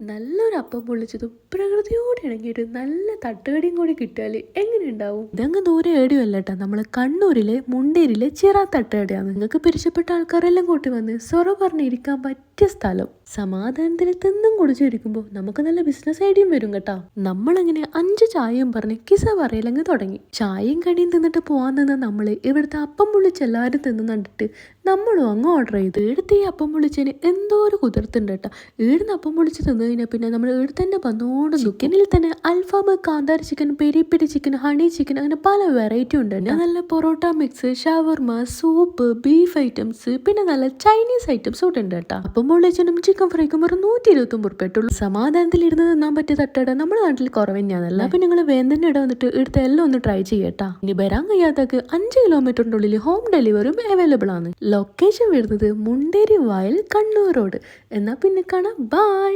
നല്ലൊരു അപ്പം പൊള്ളിച്ചതും പ്രകൃതിയോട് ഇണങ്ങിയിട്ട് നല്ല തട്ടുകടിയും കൂടി കിട്ടിയാൽ എങ്ങനെ ഉണ്ടാവും? ഇതങ്ങ് ദൂരെ ഏടിയല്ല കേട്ടോ, നമ്മള് കണ്ണൂരിലെ മുണ്ടേരിയിലെ ചിറാ തട്ടുകടയാണ്. നിങ്ങൾക്ക് പിരിച്ചപ്പെട്ട ആൾക്കാരെല്ലാം കൂട്ടി വന്ന് സൊറ പറഞ്ഞിരിക്കാൻ പറ്റിയ സ്ഥലം. സമാധാനത്തിൽ തിന്നും കുടിച്ചിരിക്കുമ്പോൾ നമുക്ക് നല്ല ബിസിനസ് ഐഡിയയും വരും കേട്ടോ. നമ്മളങ്ങനെ 5 ചായയും പറഞ്ഞ് കിസ പറയലങ്ങ് തുടങ്ങി. ചായയും കടിയും തിന്നിട്ട് പോവാൻ നിന്ന് നമ്മള് ഇവിടുത്തെ അപ്പം പൊള്ളിച്ച് എല്ലാവരും തിന്നു കണ്ടിട്ട് നമ്മളും അങ്ങ് ഓർഡർ ചെയ്തു. ഇവിടുത്തെ ഈ അപ്പം പൊള്ളിച്ചതിന് എന്തോ ഒരു കുതിർത്തുണ്ട് കേട്ടോ. ഈടുന്ന് അപ്പം പൊള്ളിച്ച് തിന്നു കഴിഞ്ഞാൽ പിന്നെ നമ്മൾ ഇവിടെ തന്നെ വന്നോണ്ട്. ചിക്കനിൽ തന്നെ അൽഫാം, കാന്താരി chicken, peri peri chicken, honey chicken, അങ്ങനെ പല വെറൈറ്റി ഉണ്ട്. നല്ല പൊറോട്ട മിക്സ്, ഷവർമ, സൂപ്പ്, ബീഫ് ഐറ്റംസ്, പിന്നെ നല്ല ചൈനീസ് ഐറ്റംസ് ഒക്കെ ഉണ്ട് കേട്ടോ. അപ്പം പൊള്ളിച്ചനും ചിക്കൻ ഫ്രൈക്കും വെറും 129 റുപ്യ. സമാധാനത്തിൽ ഇരുന്ന് തിന്നാൻ പറ്റിയ തട്ടുകട നമ്മുടെ നാട്ടിൽ കുറവ് തന്നെയാണല്ലോ. അപ്പൊ നിങ്ങൾ വേന്തന്നെ ഇട വന്നിട്ട് ഇവിടുത്തെ എല്ലാം ഒന്ന് ട്രൈ ചെയ്യട്ടാ. ഇനി വരാൻ കഴിയാത്തക്ക് 5 കിലോമീറ്ററിന്റെ ഉള്ളിൽ ഹോം ഡെലിവറിയും അവൈലബിൾ ആണ്. ലൊക്കേഷൻ വരുന്നത് മുണ്ടേരി വയൽ, കണ്ണൂർ റോഡ്. എന്നാ പിന്നെ കാണാം. ബൈ.